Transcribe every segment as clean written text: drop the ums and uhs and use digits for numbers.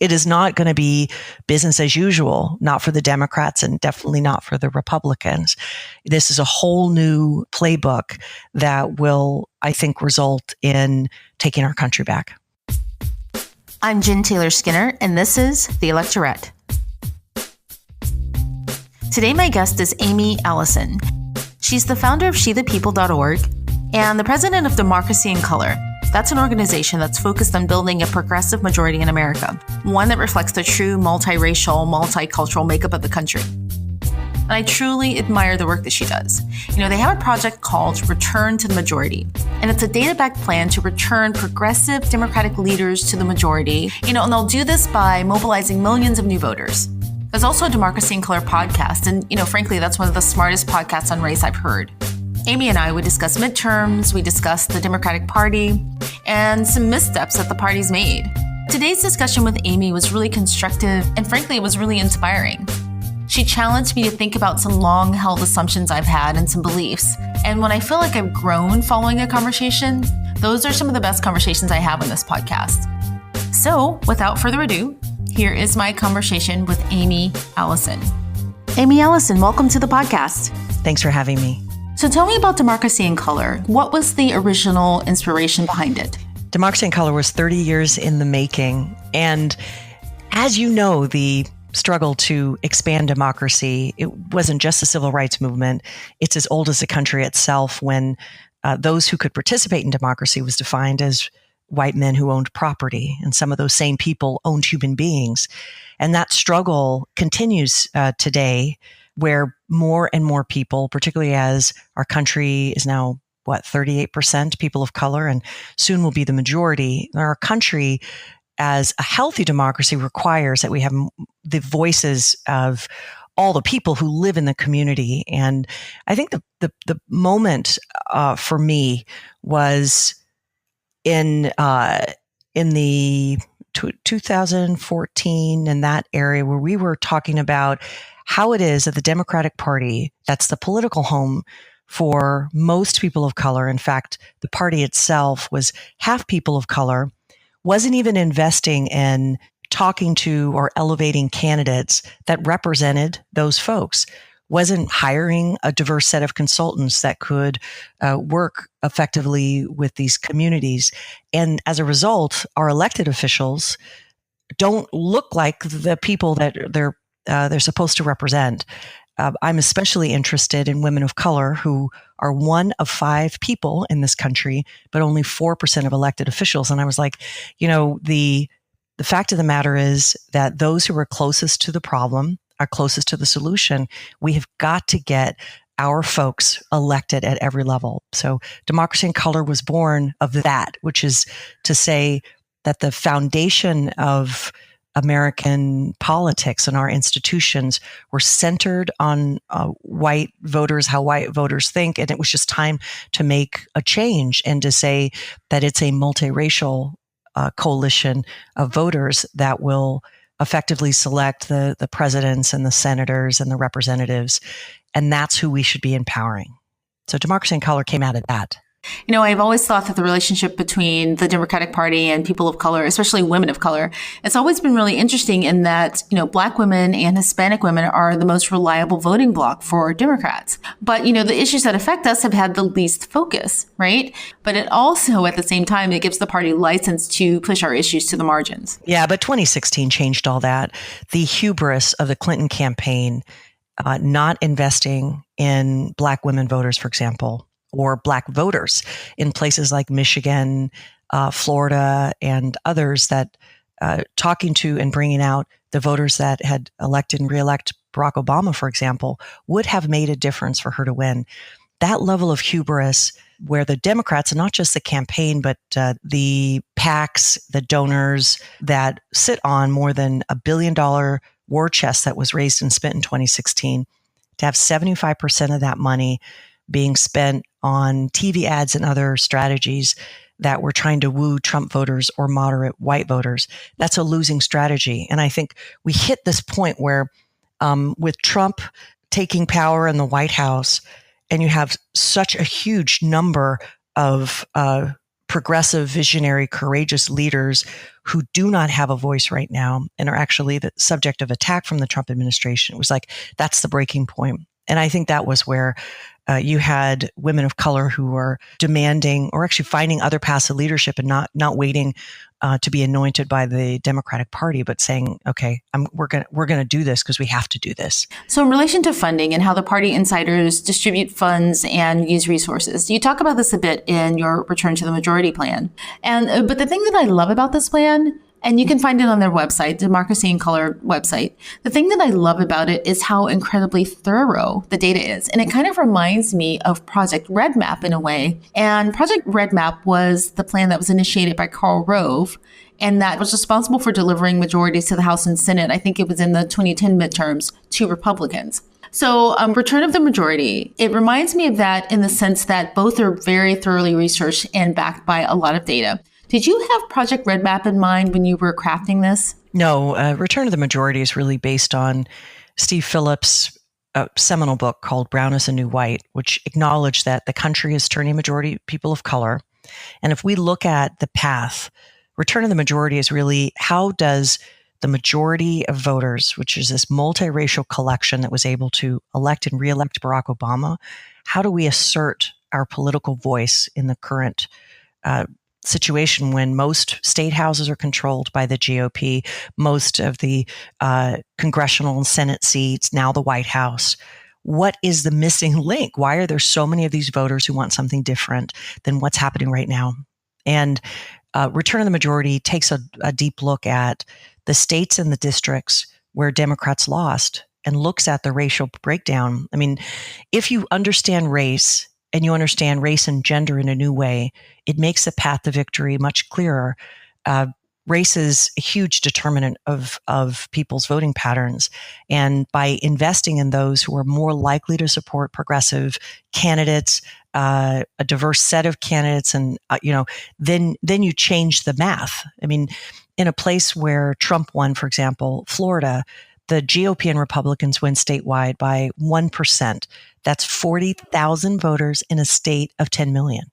it is not going to be business as usual, not for the Democrats and definitely not for the Republicans. This is a whole new playbook that will, I think, result in taking our country back. I'm Jen Taylor Skinner, and this is the Electorette. Today, my guest is Aimee Allison. She's the founder of SheThePeople.org and the president of Democracy in Color. That's an organization that's focused on building a progressive majority in America, one that reflects the true multiracial, multicultural makeup of the country. And I truly admire the work that she does. They have a project called Return to the Majority, and it's a data-backed plan to return progressive Democratic leaders to the majority, and they'll do this by mobilizing millions of new voters. There's also a Democracy in Color podcast, and frankly, that's one of the smartest podcasts on race I've heard. Aimee and I would discuss midterms, we discussed the Democratic Party, and some missteps that the party's made. Today's discussion with Aimee was really constructive, and frankly, it was really inspiring. She challenged me to think about some long-held assumptions I've had and some beliefs. And when I feel like I've grown following a conversation, those are some of the best conversations I have on this podcast. So, without further ado, here is my conversation with Aimee Allison. Aimee Allison, welcome to the podcast. Thanks for having me. So tell me about Democracy in Color. What was the original inspiration behind it? Democracy in Color was 30 years in the making. And as you know, the struggle to expand democracy, it wasn't just the civil rights movement. It's as old as the country itself, when those who could participate in democracy was defined as white men who owned property. And some of those same people owned human beings. And that struggle continues today, where more and more people, particularly as our country is now, 38% people of color, and soon will be the majority. Our country, as a healthy democracy, requires that we have the voices of all the people who live in the community. And I think the moment for me was in the 2014, in that area, where we were talking about how it is that the Democratic Party, that's the political home for most people of color. In fact, the party itself was half people of color, wasn't even investing in talking to or elevating candidates that represented those folks, wasn't hiring a diverse set of consultants that could work effectively with these communities. And as a result, our elected officials don't look like the people that they're supposed to represent. I'm especially interested in women of color, who are one of 5 people in this country, but only 4% of elected officials. And I was like, the fact of the matter is that those who are closest to the problem are closest to the solution. We have got to get our folks elected at every level. So Democracy in Color was born of that, which is to say that the foundation of American politics and our institutions were centered on white voters, how white voters think. And it was just time to make a change and to say that it's a multiracial coalition of voters that will effectively select the presidents and the senators and the representatives. And that's who we should be empowering. So Democracy in Color came out of that. I've always thought that the relationship between the Democratic Party and people of color, especially women of color, it's always been really interesting in that, Black women and Hispanic women are the most reliable voting bloc for Democrats. But, the issues that affect us have had the least focus, right? But it also, at the same time, it gives the party license to push our issues to the margins. Yeah, but 2016 changed all that. The hubris of the Clinton campaign, not investing in Black women voters, for example, or Black voters in places like Michigan, Florida, and others, that talking to and bringing out the voters that had elected and reelect Barack Obama, for example, would have made a difference for her to win. That level of hubris, where the Democrats, and not just the campaign, but the PACs, the donors that sit on more than $1 billion war chest that was raised and spent in 2016, to have 75% of that money being spent on TV ads and other strategies that were trying to woo Trump voters or moderate white voters. That's a losing strategy. And I think we hit this point where with Trump taking power in the White House, and you have such a huge number of progressive, visionary, courageous leaders who do not have a voice right now and are actually the subject of attack from the Trump administration. It was like, that's the breaking point. And I think that was where you had women of color who were demanding or actually finding other paths of leadership and not waiting to be anointed by the Democratic Party, but saying, okay, we're going to do this because we have to do this. So in relation to funding and how the party insiders distribute funds and use resources, you talk about this a bit in your Return to the Majority plan. And but the thing that I love about this plan, and you can find it on their website, Democracy in Color website. The thing that I love about it is how incredibly thorough the data is. And it kind of reminds me of Project Red Map in a way. And Project Red Map was the plan that was initiated by Karl Rove, and that was responsible for delivering majorities to the House and Senate. I think it was in the 2010 midterms to Republicans. So Return of the Majority, it reminds me of that in the sense that both are very thoroughly researched and backed by a lot of data. Did you have Project Red Map in mind when you were crafting this? No, Return of the Majority is really based on Steve Phillips' seminal book called Brown is the New White, which acknowledged that the country is turning majority people of color. And if we look at the path, Return of the Majority is really how does the majority of voters, which is this multiracial collection that was able to elect and reelect Barack Obama, how do we assert our political voice in the current situation when most state houses are controlled by the GOP, most of the congressional and Senate seats, now the White House? What is the missing link? Why are there so many of these voters who want something different than what's happening right now? And Return of the Majority takes a deep look at the states and the districts where Democrats lost and looks at the racial breakdown. I mean, if you understand race and you understand race and gender in a new way, it makes the path to victory much clearer. Race is a huge determinant of people's voting patterns. And by investing in those who are more likely to support progressive candidates, a diverse set of candidates, and then you change the math. I mean, in a place where Trump won, for example, Florida, the GOP and Republicans win statewide by 1%. That's 40,000 voters in a state of 10 million.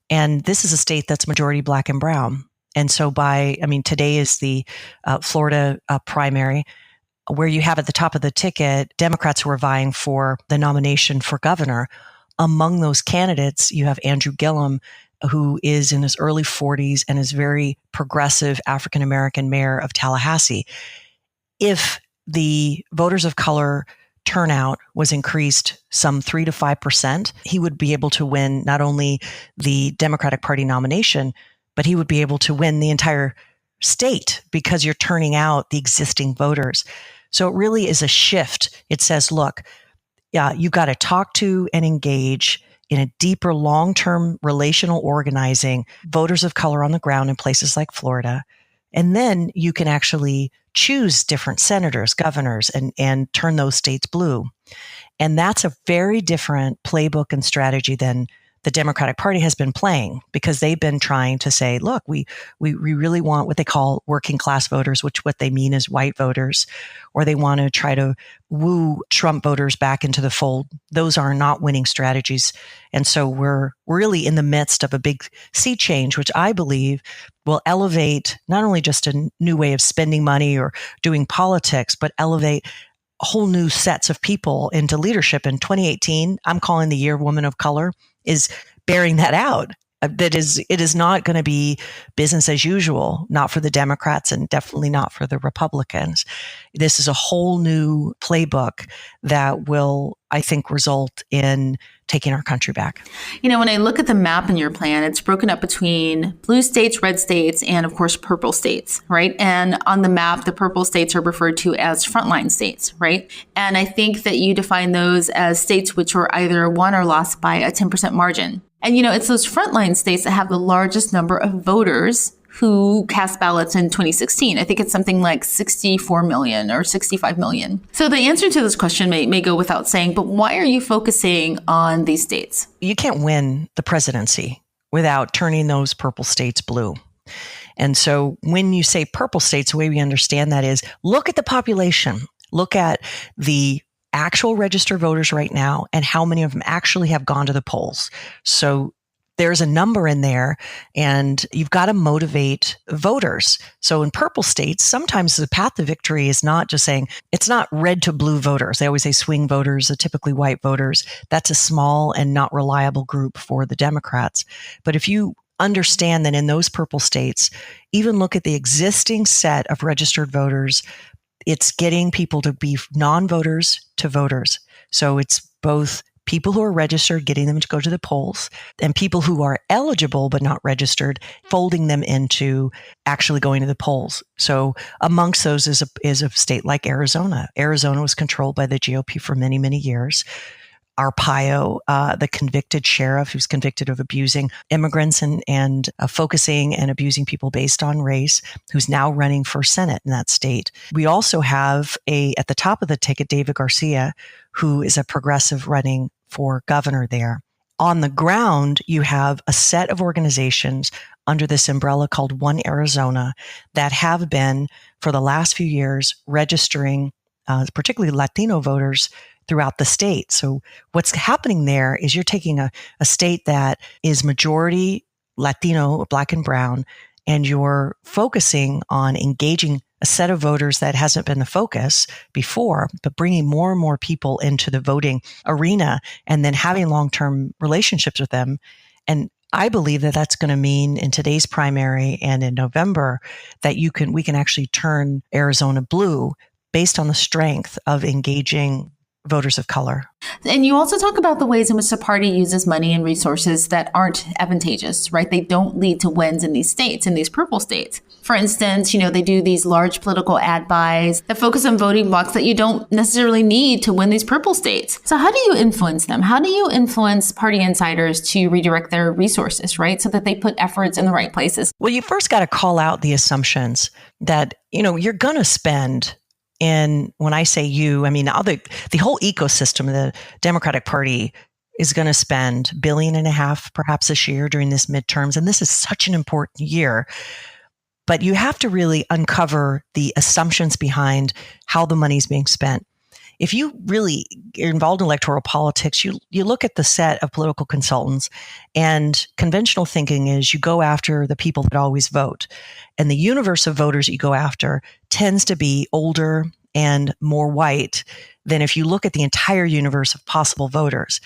And this is a state that's majority Black and brown. And so today is the Florida primary, where you have at the top of the ticket Democrats who are vying for the nomination for governor. Among those candidates, you have Andrew Gillum, who is in his early 40s and is very progressive African-American mayor of Tallahassee. If the voters of color turnout was increased some 3 to 5%, he would be able to win not only the Democratic Party nomination, but he would be able to win the entire state because you're turning out the existing voters. So it really is a shift. It says, look, you've got to talk to and engage in a deeper long-term relational organizing voters of color on the ground in places like Florida. And then you can actually choose different senators, governors, and turn those states blue. And that's a very different playbook and strategy than the Democratic Party has been playing, because they've been trying to say, look, we really want what they call working class voters, which what they mean is white voters, or they want to try to woo Trump voters back into the fold. Those are not winning strategies. And so we're really in the midst of a big sea change, which I believe will elevate not only just a new way of spending money or doing politics, but elevate whole new sets of people into leadership. In 2018, I'm calling the year of women of color, is bearing that out. It is not going to be business as usual, not for the Democrats and definitely not for the Republicans. This is a whole new playbook that will, I think, result in taking our country back. You know, when I look at the map in your plan, it's broken up between blue states, red states, and of course, purple states, right? And on the map, the purple states are referred to as frontline states, right? And I think that you define those as states which were either won or lost by a 10% margin. And, you know, it's those frontline states that have the largest number of voters who cast ballots in 2016. I think it's something like 64 million or 65 million. So the answer to this question may go without saying, but why are you focusing on these states? You can't win the presidency without turning those purple states blue. And so when you say purple states, the way we understand that is look at the population, look at the actual registered voters right now and how many of them actually have gone to the polls. So there's a number in there, and you've got to motivate voters. So in purple states, sometimes the path to victory is not just saying, it's not red to blue voters. They always say swing voters, typically white voters. That's a small and not reliable group for the Democrats. But if you understand that in those purple states, even look at the existing set of registered voters, it's getting people to be non-voters to voters. So it's both people who are registered, getting them to go to the polls, and people who are eligible but not registered, folding them into actually going to the polls. So amongst those is a state like Arizona. Arizona was controlled by the GOP for many, many years. Arpaio, the convicted sheriff who's convicted of abusing immigrants and focusing and abusing people based on race, who's now running for Senate in that state. We also have at the top of the ticket, David Garcia, who is a progressive running for governor there. On the ground, you have a set of organizations under this umbrella called One Arizona that have been, for the last few years, registering particularly Latino voters throughout the state. So what's happening there is you're taking a state that is majority Latino, black and brown, and you're focusing on engaging a set of voters that hasn't been the focus before, but bringing more and more people into the voting arena and then having long-term relationships with them. And I believe that that's going to mean in today's primary and in November that we can actually turn Arizona blue based on the strength of engaging voters of color. And you also talk about the ways in which the party uses money and resources that aren't advantageous, right? They don't lead to wins in these states, in these purple states. For instance, they do these large political ad buys that focus on voting blocks that you don't necessarily need to win these purple states. So how do you influence them? How do you influence party insiders to redirect their resources, right? So that they put efforts in the right places? Well, you first got to call out the assumptions that, you're going to spend. And when I say you, I mean, the whole ecosystem of the Democratic Party is going to spend $1.5 billion perhaps this year during this midterms. And this is such an important year. But you have to really uncover the assumptions behind how the money is being spent. If you really are involved in electoral politics, you look at the set of political consultants, and conventional thinking is you go after the people that always vote. And the universe of voters you go after tends to be older and more white than if you look at the entire universe of possible voters.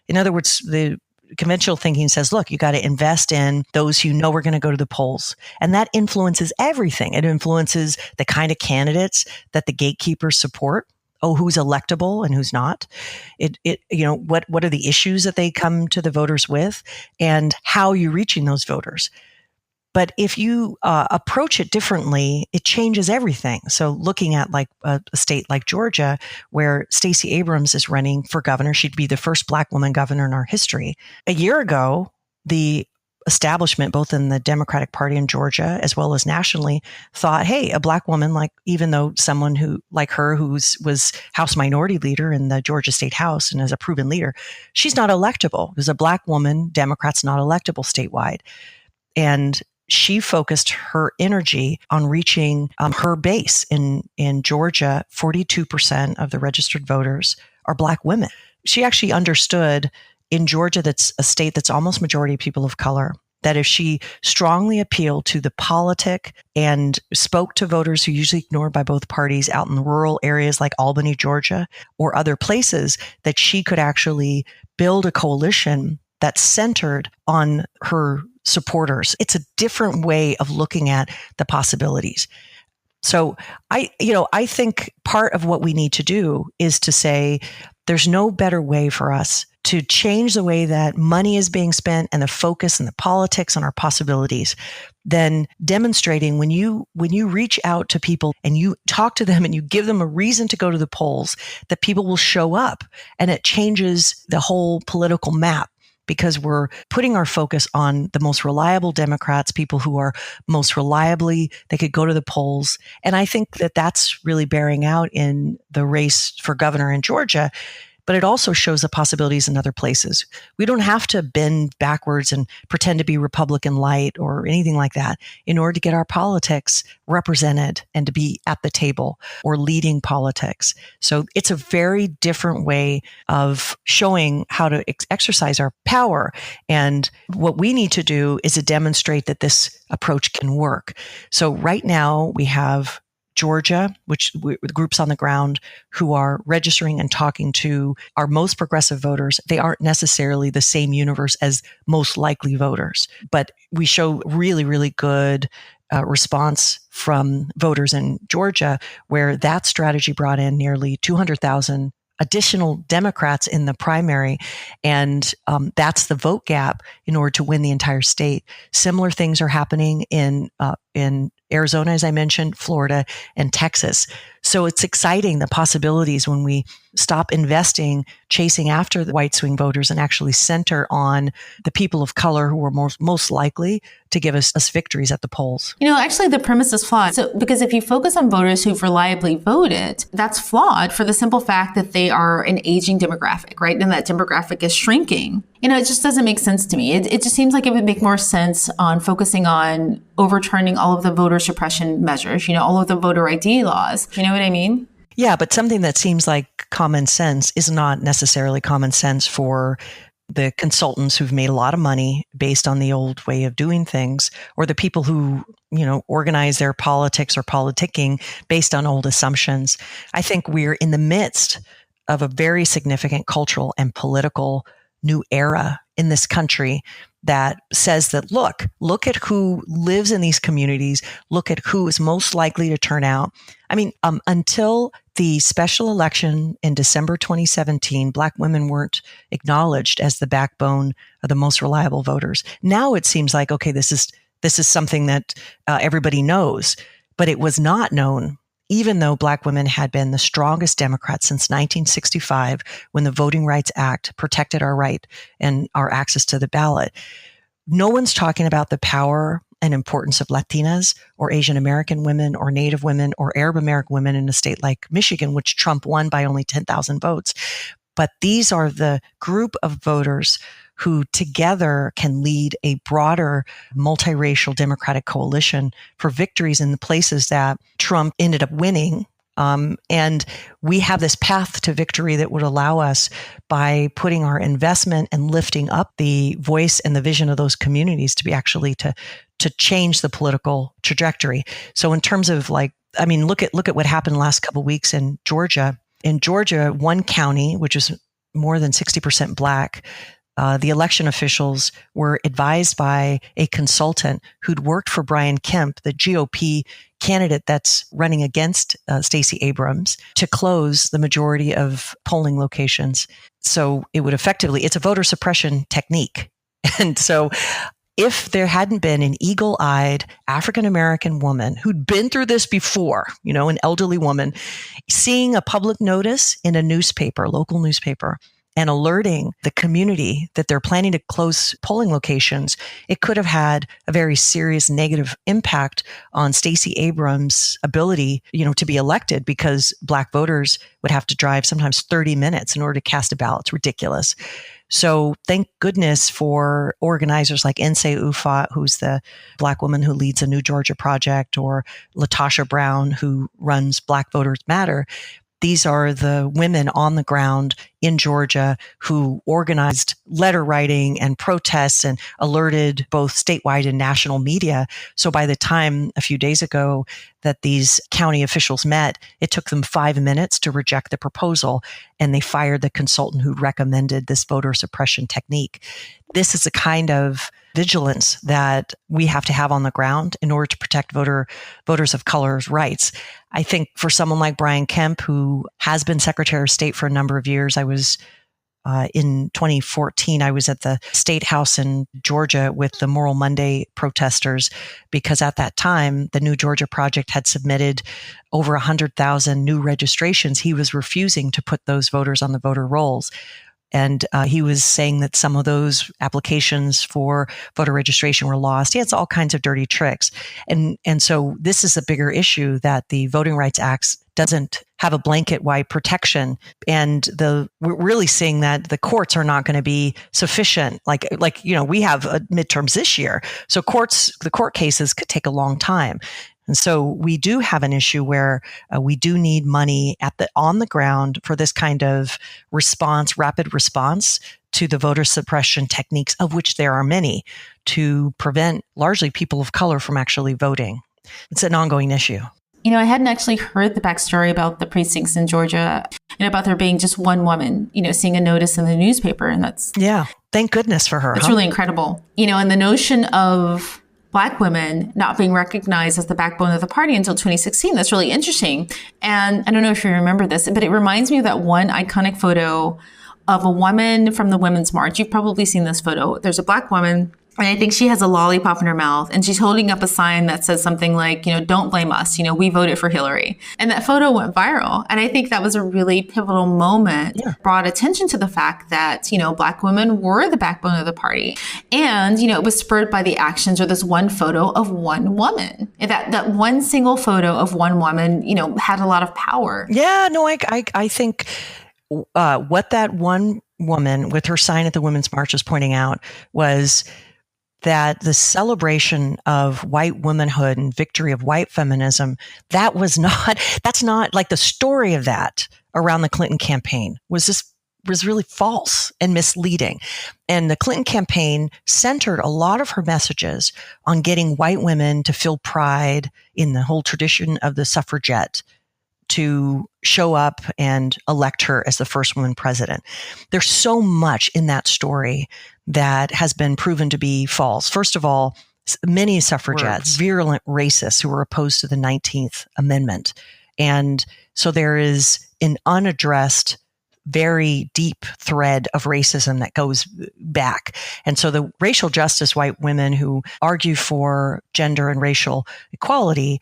In other words, the conventional thinking says, look, you got to invest in those who know are going to go to the polls. And that influences everything. It influences the kind of candidates that the gatekeepers support. Oh, who's electable and who's not? What are the issues that they come to the voters with, and how you're reaching those voters. But if you approach it differently, it changes everything. So looking at like a state like Georgia, where Stacey Abrams is running for governor, she'd be the first Black woman governor in our history. A year ago, the establishment, both in the Democratic Party in Georgia as well as nationally, thought, hey, a Black woman, even though someone who like her, was House Minority Leader in the Georgia State House and is a proven leader, she's not electable. As a Black woman, Democrat's not electable statewide. And she focused her energy on reaching her base. In Georgia, 42% of the registered voters are Black women. She actually understood in Georgia, that's a state that's almost majority people of color, that if she strongly appealed to the politic and spoke to voters who usually ignored by both parties out in the rural areas like Albany, Georgia, or other places, that she could actually build a coalition that's centered on her supporters. It's a different way of looking at the possibilities. So I think part of what we need to do is to say there's no better way for us to change the way that money is being spent and the focus and the politics on our possibilities than demonstrating when you reach out to people and you talk to them and you give them a reason to go to the polls, that people will show up, and it changes the whole political map. Because we're putting our focus on the most reliable Democrats, people who are most reliably, they could go to the polls. And I think that that's really bearing out in the race for governor in Georgia. but it also shows the possibilities in other places. We don't have to bend backwards and pretend to be Republican light or anything like that in order to get our politics represented and to be at the table or leading politics. So it's a very different way of showing how to exercise our power. And what we need to do is to demonstrate that this approach can work. So right now we have Georgia, which the groups on the ground who are registering and talking to our most progressive voters. They aren't necessarily the same universe as most likely voters, but we show really, really good response from voters in Georgia, where that strategy brought in nearly 200,000 additional Democrats in the primary. And that's the vote gap in order to win the entire state. Similar things are happening in Arizona, as I mentioned, Florida, and Texas. So it's exciting, the possibilities when we stop investing, chasing after the white swing voters and actually center on the people of color who are most likely to give us victories at the polls. Actually, the premise is flawed. So, because if you focus on voters who've reliably voted, that's flawed for the simple fact that they are an aging demographic, right? And that demographic is shrinking. It just doesn't make sense to me. It just seems like it would make more sense on focusing on overturning all of the voter suppression measures, all of the voter ID laws. You know what I mean? Yeah, but something that seems like common sense is not necessarily common sense for the consultants who've made a lot of money based on the old way of doing things, or the people who, organize their politics or politicking based on old assumptions. I think we're in the midst of a very significant cultural and political new era in this country that says that, look at who lives in these communities, look at who is most likely to turn out. I mean, until the special election in December 2017, Black women weren't acknowledged as the backbone of the most reliable voters. Now it seems like, okay, this is something that everybody knows, but it was not known, even though Black women had been the strongest Democrats since 1965, when the Voting Rights Act protected our right and our access to the ballot. No one's talking about the power and importance of Latinas or Asian American women or Native women or Arab American women in a state like Michigan, which Trump won by only 10,000 votes. But these are the group of voters who together can lead a broader multiracial Democratic coalition for victories in the places that Trump ended up winning. And we have this path to victory that would allow us, by putting our investment and lifting up the voice and the vision of those communities, to be actually to change the political trajectory. So in terms of look at what happened the last couple of weeks in Georgia. In Georgia, one county, which is more than 60% Black, the election officials were advised by a consultant who'd worked for Brian Kemp, the GOP candidate that's running against Stacey Abrams, to close the majority of polling locations. So it would it's a voter suppression technique. And so if there hadn't been an eagle-eyed African-American woman who'd been through this before, an elderly woman, seeing a public notice in a newspaper, local newspaper, and alerting the community that they're planning to close polling locations, it could have had a very serious negative impact on Stacey Abrams' ability, to be elected, because Black voters would have to drive sometimes 30 minutes in order to cast a ballot. It's ridiculous. So thank goodness for organizers like Nsé Ufot, who's the Black woman who leads a New Georgia Project, or Latasha Brown, who runs Black Voters Matter. These are the women on the ground in Georgia who organized letter writing and protests and alerted both statewide and national media. So by the time a few days ago that these county officials met, it took them 5 minutes to reject the proposal, and they fired the consultant who recommended this voter suppression technique. This is the kind of vigilance that we have to have on the ground in order to protect voters of color's rights. I think for someone like Brian Kemp, who has been Secretary of State for a number of years, in 2014, I was at the State House in Georgia with the Moral Monday protesters, because at that time, the New Georgia Project had submitted over 100,000 new registrations. He was refusing to put those voters on the voter rolls. And he was saying that some of those applications for voter registration were lost. He has all kinds of dirty tricks. And so this is a bigger issue, that the Voting Rights Act doesn't have a blanket-wide protection. And we're really seeing that the courts are not going to be sufficient. Like, we have midterms this year. So the court cases could take a long time. And so we do have an issue where we do need money on the ground for this kind of rapid response to the voter suppression techniques, of which there are many, to prevent largely people of color from actually voting. It's an ongoing issue. I hadn't actually heard the backstory about the precincts in Georgia and about there being just one woman, seeing a notice in the newspaper. And that's... Yeah. Thank goodness for her. It's really incredible. And the notion of Black women not being recognized as the backbone of the party until 2016. That's really interesting. And I don't know if you remember this, but it reminds me of that one iconic photo of a woman from the Women's March. You've probably seen this photo. There's a Black woman, and I think she has a lollipop in her mouth, and she's holding up a sign that says something like, don't blame us. We voted for Hillary. And that photo went viral. And I think that was a really pivotal moment, brought attention to the fact that, Black women were the backbone of the party. And, it was spurred by the actions or this one photo of one woman. And that one single photo of one woman, had a lot of power. Yeah, no, I think what that one woman with her sign at the Women's March was pointing out was that the celebration of white womanhood and victory of white feminism, that's not like the story of that around the Clinton campaign was really false and misleading. And the Clinton campaign centered a lot of her messages on getting white women to feel pride in the whole tradition of the suffragette, to show up and elect her as the first woman president. There's so much in that story that has been proven to be false. First of all, many suffragettes, virulent racists who were opposed to the 19th Amendment. And so there is an unaddressed, very deep thread of racism that goes back. And so the racial justice white women who argue for gender and racial equality,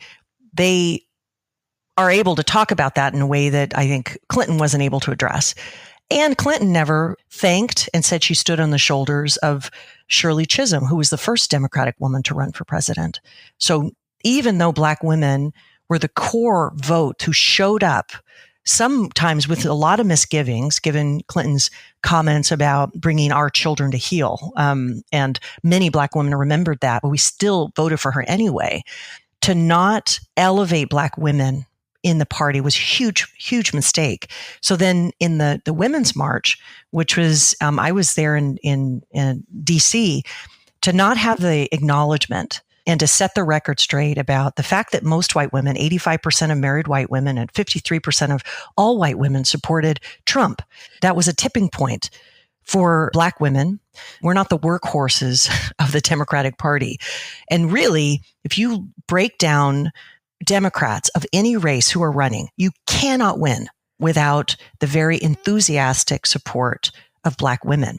they are able to talk about that in a way that I think Clinton wasn't able to address. And Clinton never thanked and said she stood on the shoulders of Shirley Chisholm, who was the first Democratic woman to run for president. So even though Black women were the core vote who showed up, sometimes with a lot of misgivings, given Clinton's comments about bringing our children to heel, and many Black women remembered that, but we still voted for her anyway, to not elevate Black women in the party was huge mistake. So then in the Women's March, which was, I was there in DC, to not have the acknowledgement and to set the record straight about the fact that most white women, 85% of married white women and 53% of all white women supported Trump. That was a tipping point for Black women. We're not the workhorses of the Democratic Party. And really, if you break down Democrats of any race who are running, you cannot win without the very enthusiastic support of Black women.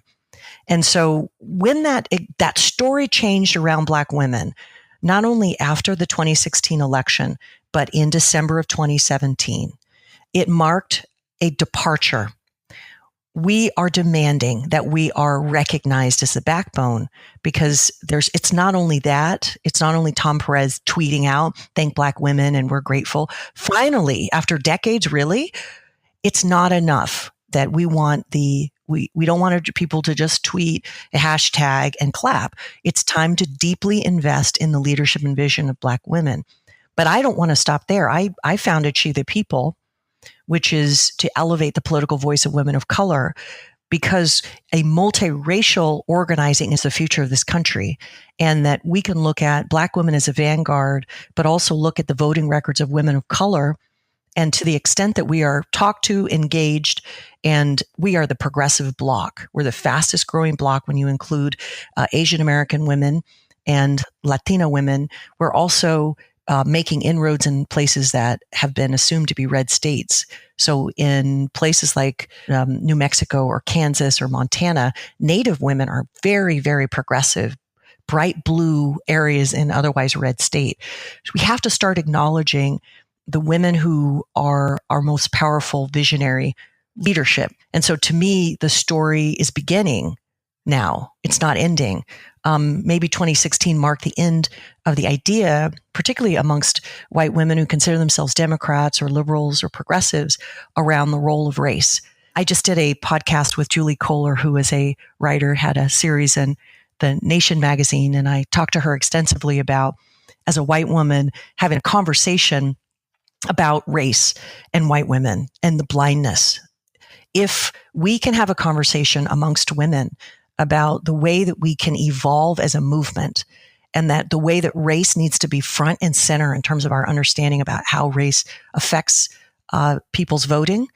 And so when that story changed around Black women, not only after the 2016 election, but in December of 2017, it marked a departure. We are demanding that we are recognized as the backbone, because it's not only that, it's not only Tom Perez tweeting out, thank Black women and we're grateful. Finally, after decades, really, it's not enough that we don't want people to just tweet a hashtag and clap. It's time to deeply invest in the leadership and vision of Black women. But I don't want to stop there. I founded She the People, which is to elevate the political voice of women of color, because a multiracial organizing is the future of this country, and that we can look at Black women as a vanguard, but also look at the voting records of women of color. And to the extent that we are talked to, engaged, and we are the progressive bloc, we're the fastest growing bloc when you include Asian American women and Latina women. We're also making inroads in places that have been assumed to be red states. So in places like New Mexico or Kansas or Montana, Native women are very, very progressive, bright blue areas in otherwise red state. So we have to start acknowledging the women who are our most powerful visionary leadership. And so to me, the story is beginning now. It's not ending. Maybe 2016 marked the end of the idea, particularly amongst white women who consider themselves Democrats or liberals or progressives, around the role of race. I just did a podcast with Julie Kohler, who is a writer, had a series in the Nation magazine, and I talked to her extensively about, as a white woman, having a conversation about race and white women and the blindness. If we can have a conversation amongst women about the way that we can evolve as a movement, and that the way that race needs to be front and center in terms of our understanding about how race affects people's voting,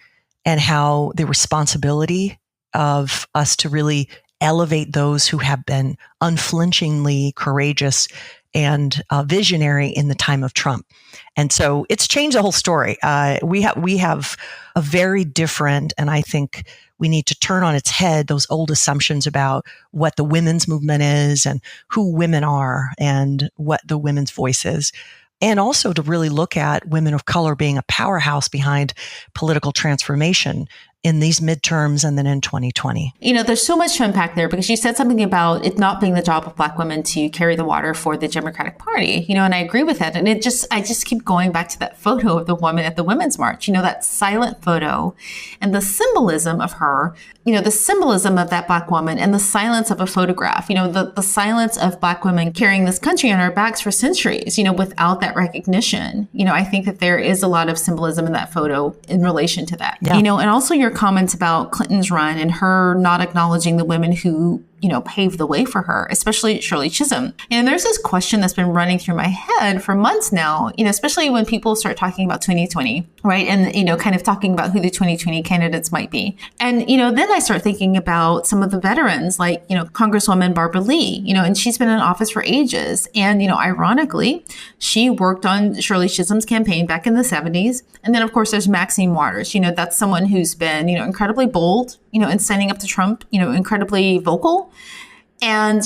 and how the responsibility of us to really elevate those who have been unflinchingly courageous and visionary in the time of Trump. And so it's changed the whole story. We have a very different, and I think we need to turn on its head those old assumptions about what the women's movement is and who women are and what the women's voice is. And also to really look at women of color being a powerhouse behind political transformation in these midterms and then in 2020. There's so much to unpack there, because you said something about it not being the job of Black women to carry the water for the Democratic Party, and I agree with that. And I just keep going back to that photo of the woman at the Women's March, that silent photo and the symbolism of her, the symbolism of that Black woman and the silence of a photograph, the silence of Black women carrying this country on our backs for centuries, without that recognition. I think that there is a lot of symbolism in that photo in relation to that, and also your comments about Clinton's run and her not acknowledging the women who, paved the way for her, especially Shirley Chisholm. And there's this question that's been running through my head for months now, especially when people start talking about 2020, right? And, kind of talking about who the 2020 candidates might be. And, then I start thinking about some of the veterans, like, Congresswoman Barbara Lee, and she's been in office for ages. And, ironically, she worked on Shirley Chisholm's campaign back in the 70s. And then, of course, there's Maxine Waters. That's someone who's been, incredibly bold, in standing up to Trump, incredibly vocal. And,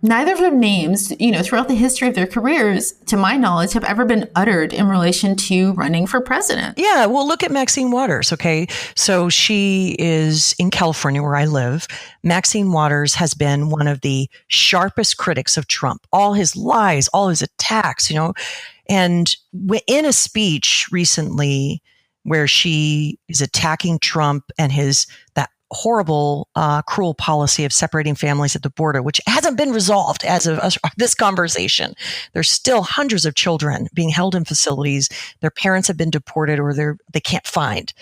neither of their names, throughout the history of their careers, to my knowledge, have ever been uttered in relation to running for president. Yeah, well, look at Maxine Waters, okay? So she is in California, where I live. Maxine Waters has been one of the sharpest critics of Trump. All his lies, all his attacks, And in a speech recently where she is attacking Trump and that horrible, cruel policy of separating families at the border, which hasn't been resolved as of this conversation. There's still hundreds of children being held in facilities. Their parents have been deported or they can't find.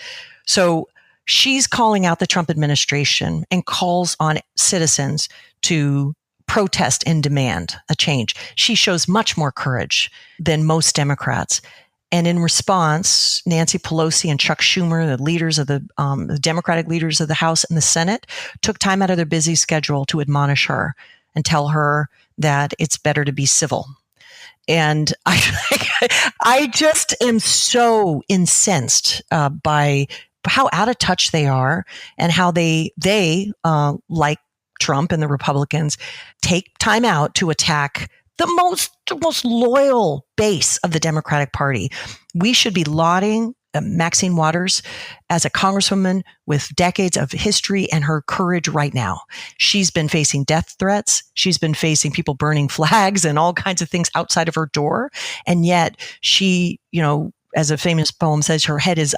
So she's calling out the Trump administration and calls on citizens to protest and demand a change. She shows much more courage than most Democrats. And in response, Nancy Pelosi and Chuck Schumer, the leaders of the Democratic leaders of the House and the Senate, took time out of their busy schedule to admonish her and tell her that it's better to be civil. And I just am so incensed by how out of touch they are and how they like Trump and the Republicans, take time out to attack the most loyal base of the Democratic Party. We should be lauding Maxine Waters as a congresswoman with decades of history and her courage right now. She's been facing death threats. She's been facing people burning flags and all kinds of things outside of her door. And yet she, as a famous poem says, her head is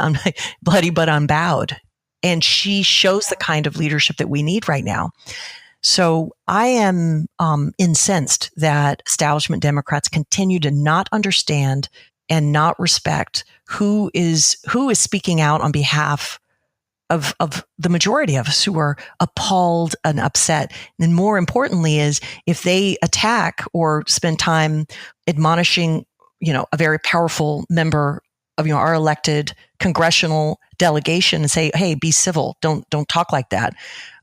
bloody but unbowed. And she shows the kind of leadership that we need right now. So I am incensed that establishment Democrats continue to not understand and not respect who is speaking out on behalf of the majority of us who are appalled and upset. And more importantly is if they attack or spend time admonishing, a very powerful member of our elected congressional delegation and say, hey, be civil. Don't talk like that.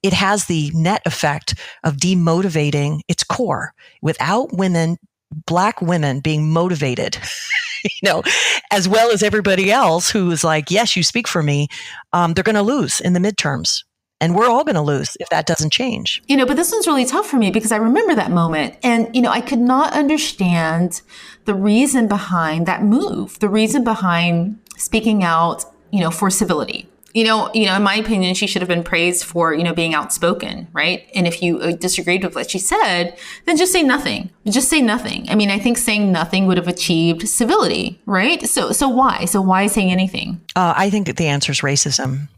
It has the net effect of demotivating its core. Without women, Black women being motivated, as well as everybody else who is like, yes, you speak for me, they're going to lose in the midterms. And we're all going to lose if that doesn't change. But this one's really tough for me because I remember that moment and, I could not understand the reason behind that move, the reason behind speaking out, for civility. In my opinion, she should have been praised for, being outspoken, right? And if you disagreed with what she said, then just say nothing. Just say nothing. I mean, I think saying nothing would have achieved civility, right? So why? So why saying anything? I think the answer is racism.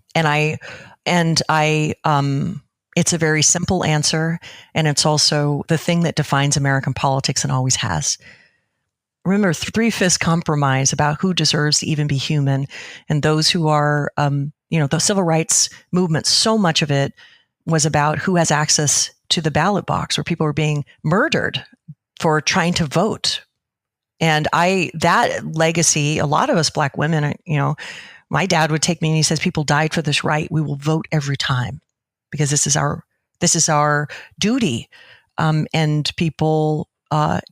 It's a very simple answer. And it's also the thing that defines American politics and always has. Remember, 3/5 compromise about who deserves to even be human. And those who are, the civil rights movement, so much of it was about who has access to the ballot box, where people were being murdered for trying to vote. And that legacy, a lot of us Black women, my dad would take me and he says, people died for this right. We will vote every time because this is our duty. And people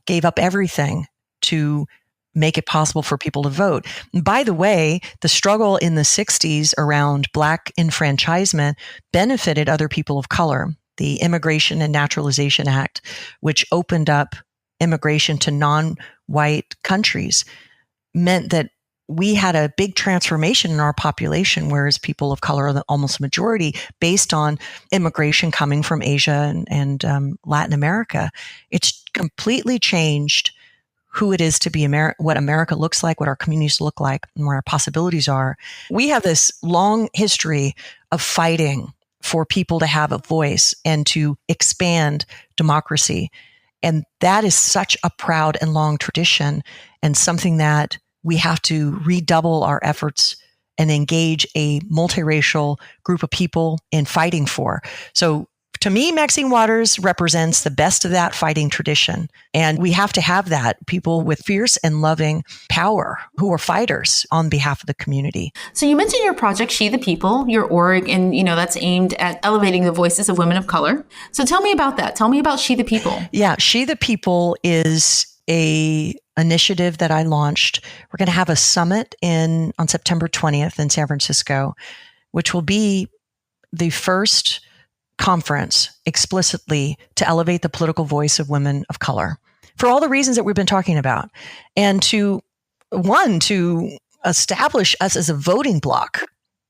gave up everything to make it possible for people to vote. And by the way, the struggle in the 60s around Black enfranchisement benefited other people of color. The Immigration and Naturalization Act, which opened up immigration to non-white countries, meant that we had a big transformation in our population, whereas people of color are the almost majority based on immigration coming from Asia and Latin America. It's completely changed who it is to be what America looks like, what our communities look like, and where our possibilities are. We have this long history of fighting for people to have a voice and to expand democracy. And that is such a proud and long tradition, and something that we have to redouble our efforts and engage a multiracial group of people in fighting for. So to me, Maxine Waters represents the best of that fighting tradition. And we have to have that, people with fierce and loving power who are fighters on behalf of the community. So you mentioned your project, She the People, your org, and that's aimed at elevating the voices of women of color. So tell me about that. Tell me about She the People. Yeah, She the People is a initiative that I launched. We're going to have a summit on September 20th in San Francisco, which will be the first conference explicitly to elevate the political voice of women of color for all the reasons that we've been talking about. And to establish us as a voting bloc.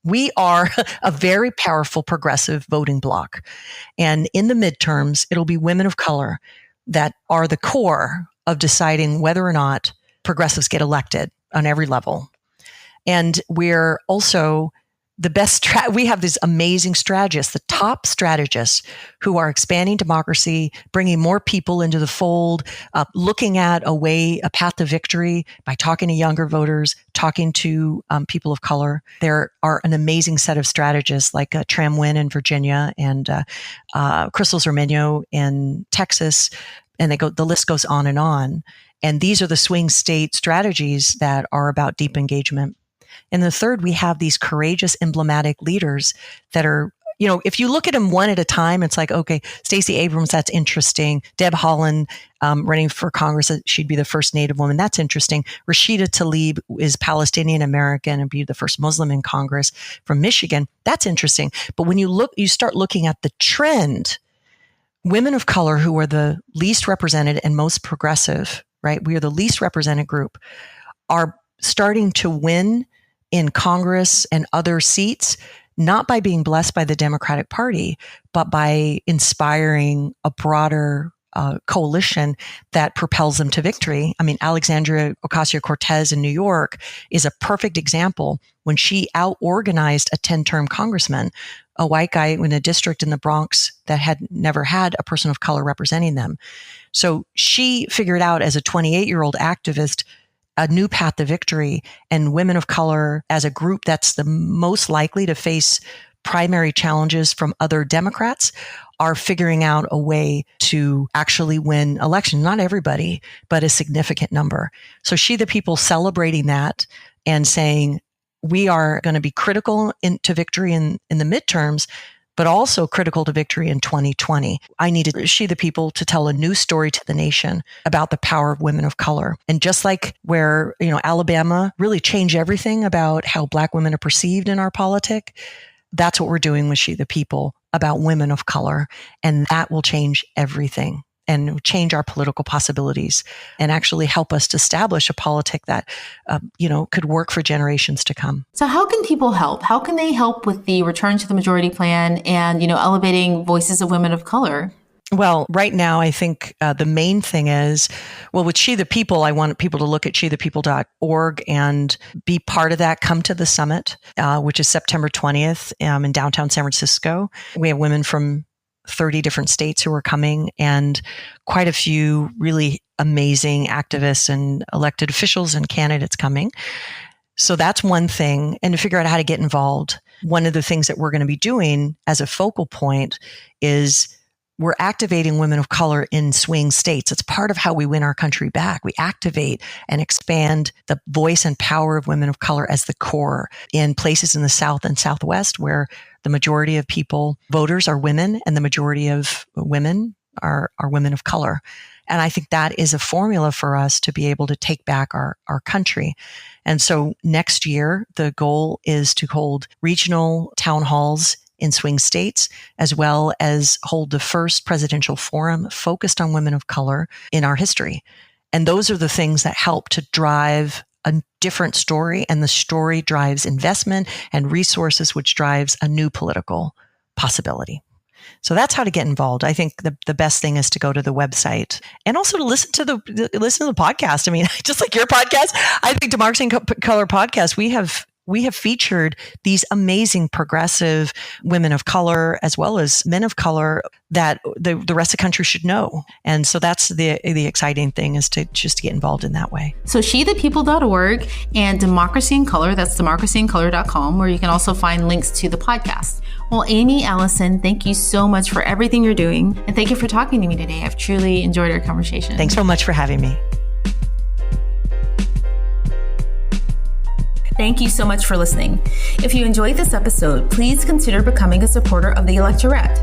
We are a very powerful progressive voting bloc. And in the midterms, it'll be women of color that are the core of deciding whether or not progressives get elected on every level. And we're also the best, we have these amazing strategists, the top strategists who are expanding democracy, bringing more people into the fold, looking at a path to victory by talking to younger voters, talking to people of color. There are an amazing set of strategists like Tram Nguyen in Virginia and Crystal Zermenio in Texas, and the list goes on. And these are the swing state strategies that are about deep engagement. And the third, we have these courageous, emblematic leaders that are, if you look at them one at a time, it's like, okay, Stacey Abrams, that's interesting. Deb Haaland running for Congress, she'd be the first Native woman. That's interesting. Rashida Tlaib is Palestinian American and be the first Muslim in Congress from Michigan. That's interesting. But when you start looking at the trend, women of color who are the least represented and most progressive, right? We are the least represented group, are starting to win in Congress and other seats, not by being blessed by the Democratic Party, but by inspiring a broader coalition that propels them to victory. I mean, Alexandria Ocasio-Cortez in New York is a perfect example when she out-organized a 10-term congressman, a white guy in a district in the Bronx that had never had a person of color representing them. So she figured out as a 28-year-old activist a new path to victory, and women of color as a group that's the most likely to face primary challenges from other Democrats are figuring out a way to actually win elections. Not everybody, but a significant number. So She the People celebrating that and saying, we are going to be critical to victory in the midterms, but also critical to victory in 2020. I needed She the People to tell a new story to the nation about the power of women of color. And just like where, Alabama really changed everything about how Black women are perceived in our politic, that's what we're doing with She the People about women of color. And that will change everything. and change our political possibilities and actually help us to establish a politic that, could work for generations to come. So how can people help? How can they help with the Return to the Majority Plan and, elevating voices of women of color? Well, right now, I think the main thing is, with She the People, I want people to look at shethepeople.org and be part of that. Come to the summit, which is September 20th in downtown San Francisco. We have women from 30 different states who are coming and quite a few really amazing activists and elected officials and candidates coming. So that's one thing. And to figure out how to get involved. One of the things that we're going to be doing as a focal point is we're activating women of color in swing states. It's part of how we win our country back. We activate and expand the voice and power of women of color as the core in places in the South and Southwest where the majority of voters are women, and the majority of women are women of color. And I think that is a formula for us to be able to take back our country. And so next year, the goal is to hold regional town halls in swing states, as well as hold the first presidential forum focused on women of color in our history. And those are the things that help to drive a different story, and the story drives investment and resources, which drives a new political possibility. So that's how to get involved. I think the best thing is to go to the website and also to listen to the podcast. I mean, just like your podcast, I think Democracy in Color podcast, we have featured these amazing progressive women of color as well as men of color that the rest of the country should know. And so that's the exciting thing, is to just get involved in that way. So shethepeople.org and Democracy in Color, that's democracyincolor.com, where you can also find links to the podcast. Well, Aimee Allison, thank you so much for everything you're doing. And thank you for talking to me today. I've truly enjoyed our conversation. Thanks so much for having me. Thank you so much for listening. If you enjoyed this episode, please consider becoming a supporter of the Electorette.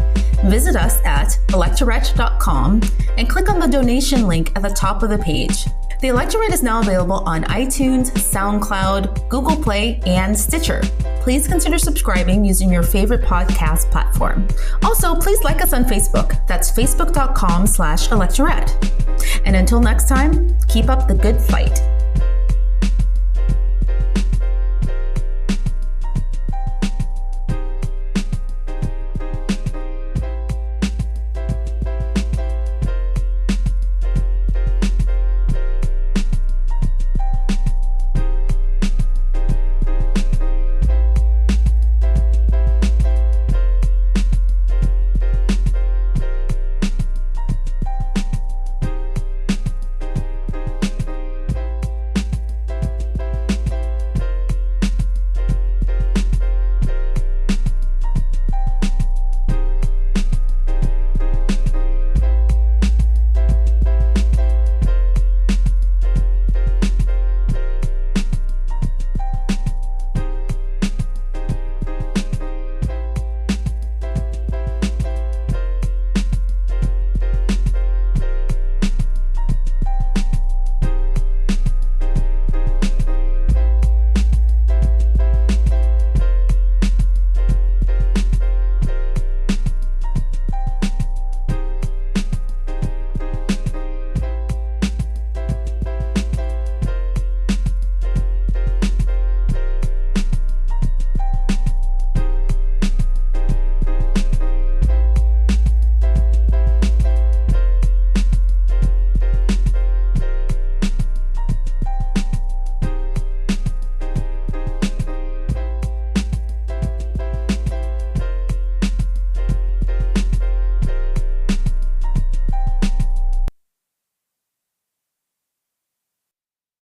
Visit us at electorette.com and click on the donation link at the top of the page. The Electorette is now available on iTunes, SoundCloud, Google Play, and Stitcher. Please consider subscribing using your favorite podcast platform. Also, please like us on Facebook. That's facebook.com/electorette. And until next time, keep up the good fight.